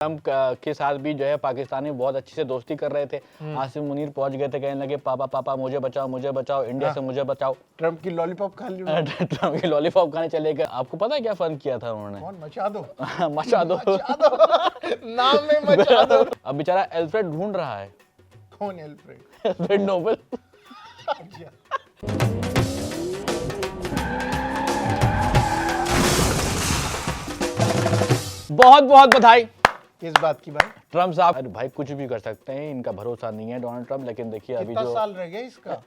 Trump के साथ भी जो है पाकिस्तानी बहुत अच्छी से दोस्ती कर रहे थे। आसिम मुनीर पहुंच गए थे, कहने लगे पापा पापा मुझे बचाओ, इंडिया से मुझे बचाओ। ट्रम्प की लॉलीपॉप खा ली ट्रम्प की लॉलीपॉप खाने चले गए। आपको पता है क्या फन किया था उन्होंने? कौन? मचा दो मचा दो नाम में मचा दो। अब बेचारा एल्फ्रेड ढूंढ रहा है। कौन एल्फ्रेड? Alfred Nobel. बहुत बहुत बधाई। किस बात की भाई? ट्रम्प साहब, अरे भाई कुछ भी कर सकते हैं, इनका भरोसा नहीं है डोनाल्ड ट्रम्प। लेकिन देखिए अभी कितना जो साल रह गया इसका?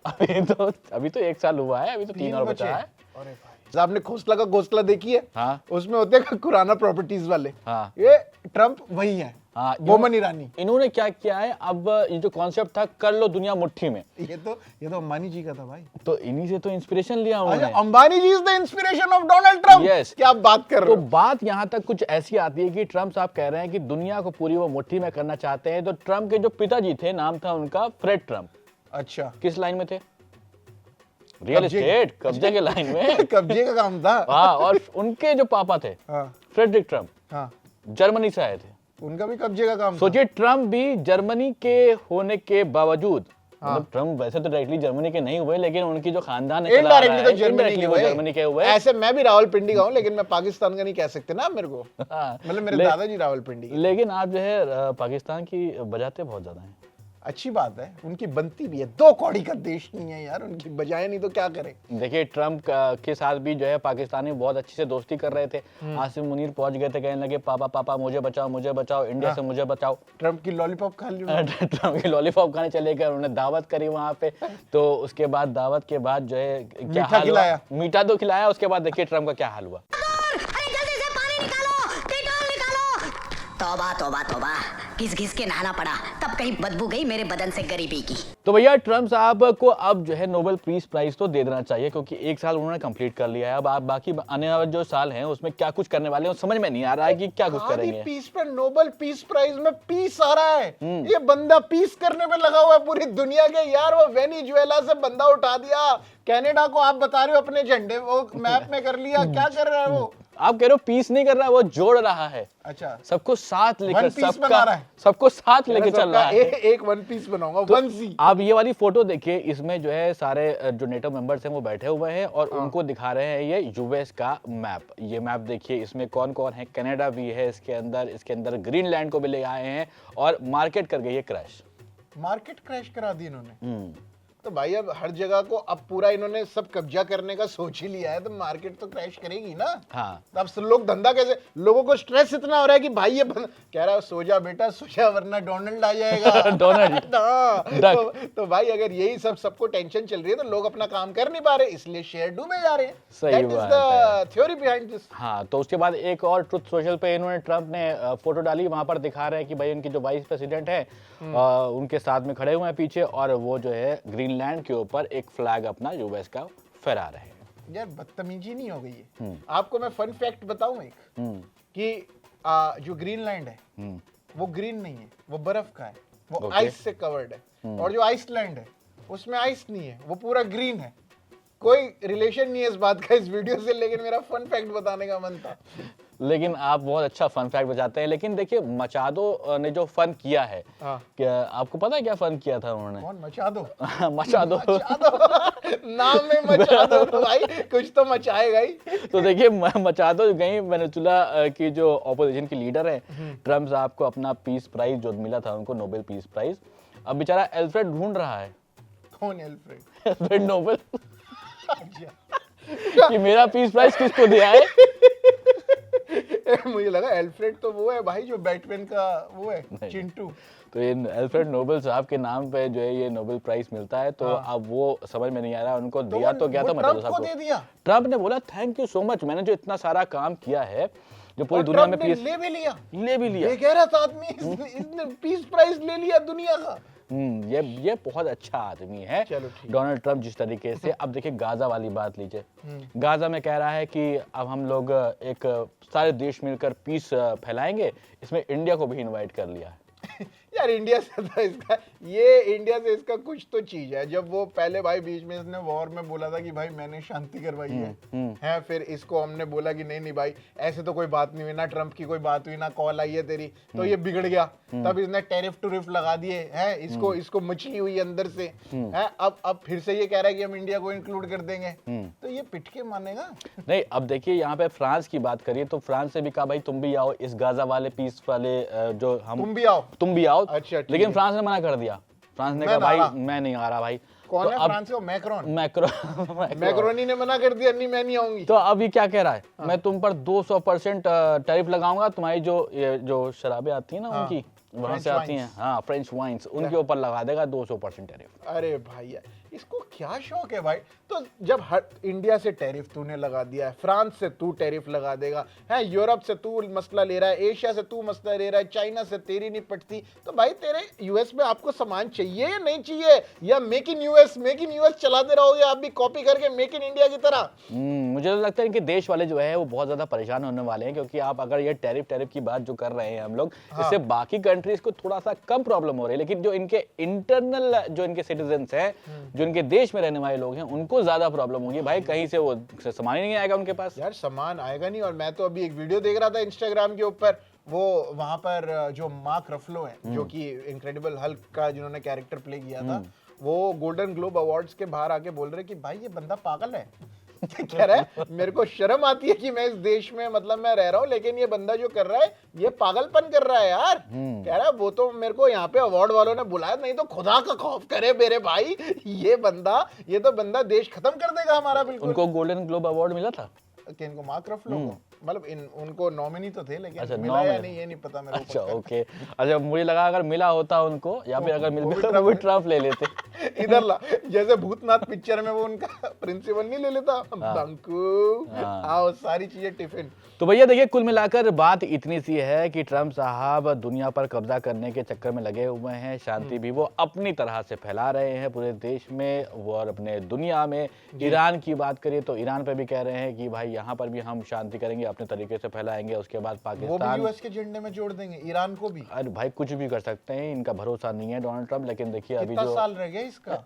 अभी तो 1 साल हुआ है, अभी तो 3 और बचा है। अरे भाई आपने घोंसला का घोंसला देखी है? हाँ उसमें होते हैं खुराना प्रॉपर्टीज वाले। हाँ ये ट्रम्प वही है। हाँ, बोमन ईरानी। इन्होंने क्या किया है, अब ये जो कॉन्सेप्ट था कर लो दुनिया मुट्ठी में, ये तो अंबानी जी का था भाई। तो इन्हीं से तो इंस्पिरेशन लिया अच्छा, उन्होंने। Ambani ji is the inspiration of Donald Trump. Yes. क्या आप बात कर रहे तो हो? बात यहाँ तक कुछ ऐसी आती है कि ट्रम्प साहब कह रहे हैं कि दुनिया को पूरी वो मुट्ठी में करना चाहते हैं। तो ट्रम्प के जो पिताजी थे, नाम था उनका फ्रेड ट्रम्प। अच्छा, किस लाइन में थे? रियल एस्टेट, कब्जे के लाइन में। कब्जे का काम था। हाँ, और उनके जो पापा थे हाँ फ्रेडरिक ट्रम्प, हाँ, जर्मनी से आए थे। उनका भी कब्जे का काम था। सोचिए, ट्रम्प भी जर्मनी के होने के बावजूद, मतलब ट्रम्प वैसे तो डायरेक्टली जर्मनी के नहीं हुए, लेकिन उनकी जो खानदान है इनडायरेक्टली तो जर्मनी के हुए। ऐसे मैं भी रावलपिंडी का हूँ, लेकिन मैं पाकिस्तान का नहीं कह सकते ना मेरे को। हाँ, मतलब मेरे दादाजी रावलपिंडी के। लेकिन आप जो है पाकिस्तान की बजाते बहुत ज्यादा हैं। अच्छी बात है, उनकी बनती भी है। 2 कौड़ी का देश नहीं है यार, उनकी बजाए नहीं तो क्या करें। देखिए ट्रम्प के साथ भी जो है पाकिस्तानी बहुत अच्छी से दोस्ती कर रहे थे। आसिम मुनीर पहुंच गए थे, कहने लगे पापा पापा मुझे बचाओ, इंडिया से मुझे बचाओ। ट्रम्प की लॉलीपॉप खा ली। ट्रम्प की लॉलीपॉप खाने चले गए, उन्होंने दावत करी वहां पे। तो उसके बाद दावत के बाद जो है क्या मीठा हाल हुआ? खिलाया। मीठा तो खिलाया। उसके बाद देखिए ट्रम्प का क्या हाल हुआ। तौबा तौबा तौबा, घिस घिस के नहाना पड़ा, तब कहीं बदबू गई मेरे बदन से गरीबी की। तो भैया ट्रम्प साहब को अब जो है नोबेल पीस प्राइज तो दे देना चाहिए, क्योंकि 1 साल उन्होंने कंप्लीट कर लिया है। अब आप बाकी आने वाले जो साल हैं उसमें क्या कुछ करने वाले हैं, समझ में नहीं आ रहा है कि क्या कुछ करेंगे। पीस पर नोबेल पीस प्राइज में पीस आ रहा है। ये बंदा पीस करने पे लगा हुआ है पूरी दुनिया के। यार वो वेनेजुएला से बंदा उठा दिया, कनाडा को आप बता रहे हो अपने झंडे वो मैप में कर लिया। क्या कर रहा है वो? आप कह रहे हो पीस नहीं कर रहा है, वो जोड़ रहा है। अच्छा, सबको साथ लेकर, सबको साथ लेकर चल रहा है। एक वन पीस बनाऊंगा, वन सी। आप ये वाली फोटो देखिए, इसमें जो है सारे जो नेटो मेंबर्स हैं वो बैठे हुए हैं और उनको दिखा रहे हैं ये यूएस का मैप। ये मैप देखिए, इसमें कौन कौन है। कनाडा भी है इसके अंदर ग्रीनलैंड को भी ले आए हैं और मार्केट कर गई है क्रैश। मार्केट क्रैश करा दी इन्होंने। तो भाई अब हर जगह को अब पूरा इन्होंने सब कब्जा करने का सोच ही लिया है, तो मार्केट तो क्रैश करेगी ना। हाँ। तो अब सब लोग धंधा कैसे, लोगों को स्ट्रेस इतना हो रहा है कि भाई ये कह रहा है सो जा बेटा सो जा, वरना डोनाल्ड आ जाएगा। डोनाल्ड। तो भाई अगर यही सबको टेंशन चल रही है तो लोग अपना काम कर नहीं पा रहे, इसलिए शेयर डूबे जा रहे हैं। सही बात है। Theory behind this. हाँ, तो उसके बाद एक और ट्रुथ सोशल पे इन्होंने ट्रम्प ने फोटो डाली, वहां पर दिखा रहे हैं कि भाई उनकी जो वाइस प्रेसिडेंट है उनके साथ में खड़े हुए हैं पीछे, और वो जो है ग्रीनलैंड के ऊपर एक फ्लैग अपना यूएस का फहरा रहे हैं। यार बदतमीजी नहीं हो गई है? आपको मैं फन फैक्ट बताऊं एक, कि जो ग्रीनलैंड है वो ग्रीन नहीं है, वो बर्फ का है, वो आइस से कवर्ड है। और जो आइसलैंड है उसमें आइस नहीं है, वो पूरा ग्रीन है। कोई रिलेशन नहीं है इस बात का इस वीडियो से, लेकिन मेरा फन फैक्ट बताने का मन था। लेकिन आप बहुत अच्छा फन फैक्ट बजाते हैं। लेकिन देखिए मचादो ने जो फन किया है, क्या आपको पता है क्या फन किया था उन्होंने? कौन? मचा दो मचादो। नाम में मचा दो तो भाई कुछ तो मचाएगा ही। तो देखिए मचादो गई वेनेजुएला की जो ऑपोजिशन की लीडर है, ट्रम्प साहब को अपना पीस प्राइज जो मिला था उनको, नोबेल पीस प्राइज। अब बेचारा एल्फ्रेड ढूंढ रहा है। कौन एल्फ्रेड? Alfred Nobel. कि मेरा पीस प्राइज किसको दिया है। मुझे लगा एल्फ्रेड तो वो है भाई जो बैटमैन का वो है, चिंटू। तो ये एल्फ्रेड नोबेल साहब के नाम पे जो है ये नोबेल प्राइज मिलता है। तो अब वो समझ में नहीं आ रहा, उनको दिया तो गया था मचादो साहब को। ट्रम्प ने बोला थैंक यू सो मच, मैंने जो इतना सारा काम किया है जो पूरी दुनिया में पीस ले भी लिया। बेगैरत आदमी इसने पीस प्राइज ले लिया दुनिया का। ये बहुत अच्छा आदमी है डोनाल्ड ट्रम्प जिस तरीके से। अब देखिए गाजा वाली बात लीजिए। गाजा में कह रहा है कि अब हम लोग एक सारे देश मिलकर पीस फैलाएंगे, इसमें इंडिया को भी इनवाइट कर लिया है। यार इंडिया से तो इसका ये इंडिया से इसका कुछ तो चीज है। जब वो पहले भाई बीच में इसने वॉर में बोला था कि भाई मैंने शांति करवाई है, फिर इसको हमने बोला कि नहीं नहीं भाई ऐसे तो कोई बात नहीं हुई ना, ट्रम्प की कोई बात हुई ना, कॉल आई है तेरी, तो ये बिगड़ गया। तब इसने टैरिफ टूरिफ लगा दिए हैं, इसको मछली हुई अंदर से है। अब फिर से ये कह रहा है कि हम इंडिया को इंक्लूड कर देंगे, तो ये पिटके मानेगा नहीं। अब देखिए यहाँ पे फ्रांस की बात करिए तो फ्रांस से भी कहा भाई तुम भी आओ इस गाजा वाले पीस वाले जो हम तुम भी आओ। अच्छा, लेकिन फ्रांस ने मना कर दिया। फ्रांस ने कहा भाई मैं नहीं आ रहा भाई। कौन तो है फ्रांस का? मैक्रोन। मैक्रोनी ने मना कर दिया, नहीं मैं नहीं आऊंगी। तो अब ये क्या कह रहा है, मैं तुम पर 200% टैरिफ लगाऊंगा, तुम्हारी जो शराबें आती है ना उनकी वहां से आती हैं, हाँ फ्रेंच वाइन्स, उनके ऊपर लगा देगा 200% टैरिफ। अरे भाई यार इसको क्या शौक है भाई। तो जब हर इंडिया से टैरिफ तूने लगा दिया है, फ्रांस से तू टैरिफ लगा देगा है, यूरोप से तू मसला ले रहा है, एशिया से तू मसला ले रहा है, चाइना से तेरी नहीं पटती, तो भाई तेरे यूएस में आपको सामान चाहिए या नहीं चाहिए, या मेक इन यूएस चलाते रहोगे आप भी कॉपी करके मेक इन इंडिया की तरह। मुझे तो लगता है कि देश वाले जो है वो बहुत ज्यादा परेशान होने वाले हैं, क्योंकि आप अगर ये टैरिफ की बात जो कर रहे हैं हम लोग, इससे बाकी कंट्रीज को थोड़ा सा कम प्रॉब्लम हो रही है, लेकिन जो इनके इंटरनल जो इनके सिटीजन्स हैं, जो इनके देश में रहने वाले लोग हैं, उनको ज्यादा प्रॉब्लम होगी भाई। कहीं से वो सामान ही नहीं आएगा उनके पास। यार सामान आएगा नहीं। और मैं तो अभी एक वीडियो देख रहा था इंस्टाग्राम के ऊपर, वो वहां पर जो मार्क रफलो है, जो कि इनक्रेडिबल हल्क का जिन्होंने कैरेक्टर प्ले किया था, वो गोल्डन ग्लोब अवार्ड्स के बाहर आके बोल रहे कि भाई ये बंदा पागल है। कह रहा है मेरे को शर्म आती है कि मैं इस देश में मतलब मैं रह रहा हूँ, लेकिन ये बंदा जो कर रहा है ये पागलपन कर रहा है यार। कह रहा है वो तो मेरे को यहाँ पे अवार्ड वालों ने बुलाया, नहीं तो खुदा का खौफ करे मेरे भाई, ये तो बंदा देश खत्म कर देगा हमारा बिल्कुल। उनको गोल्डन ग्लोब अवार्ड मिला था किनको? मार्क रफलो को? मतलब उनको नॉमिनी तो थे, लेकिन मिला या नहीं ये नहीं पता मेरे को। अच्छा ओके। अच्छा मुझे लगा अगर मिला होता उनको, या फिर अगर मिल गया तो वो ट्रम्प ले लेते। इधर ला, जैसे भूतनाथ पिक्चर में वो उनका प्रिंसिपल नहीं ले लेता, बंकू आओ सारी चीजें टिफिन। तो भैया देखिए कुल मिलाकर बात इतनी सी है कि ट्रम्प साहब दुनिया पर कब्जा करने के चक्कर में लगे हुए हैं। शांति भी वो अपनी तरह से फैला रहे हैं पूरे देश में वो और अपने दुनिया में। ईरान की बात करिए तो ईरान पे भी कह रहे हैं कि भाई यहाँ पर भी हम शांति करेंगे, अपने तरीके से फैलाएंगे। उसके बाद पाकिस्तान, वो भी यूएस के झंडे में जोड़ देंगे ईरान को भी। अरे भाई कुछ भी कर सकते हैं, इनका भरोसा नहीं है डोनाल्ड ट्रम्प। लेकिन देखिए अभी कितना साल रह गया इसका?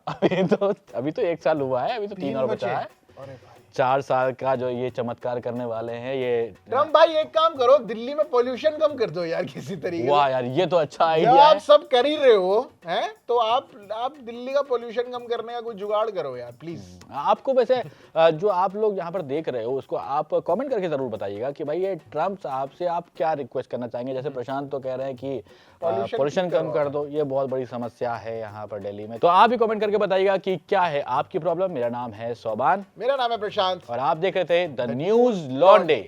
अभी तो 1 साल हुआ है, अभी तो 3 और बचा है। अरे भाई 4 साल का जो ये चमत्कार करने वाले हैं ये। ट्रम्प भाई एक काम करो, दिल्ली में पोल्यूशन कम कर दो यार किसी तरीके। वाह यार ये तो अच्छा आइडिया है। आप सब कर ही रहे हो हैं, तो आप दिल्ली का पोल्यूशन कम करने का कोई जुगाड़ करो यार प्लीज। आपको वैसे जो आप लोग यहाँ पर देख रहे हो उसको आप कमेंट करके जरूर बताइएगा कि भाई ये ट्रम्प साहब से आप क्या रिक्वेस्ट करना चाहेंगे। जैसे प्रशांत तो कह रहे हैं कि पोल्यूशन कम कर दो, ये बहुत बड़ी समस्या है यहाँ पर दिल्ली में। तो आप भी कमेंट करके बताइएगा कि क्या है आपकी प्रॉब्लम। मेरा नाम है सोबान, मेरा नाम है प्रशांत, और आप देख रहे थे द न्यूज लॉन्डे।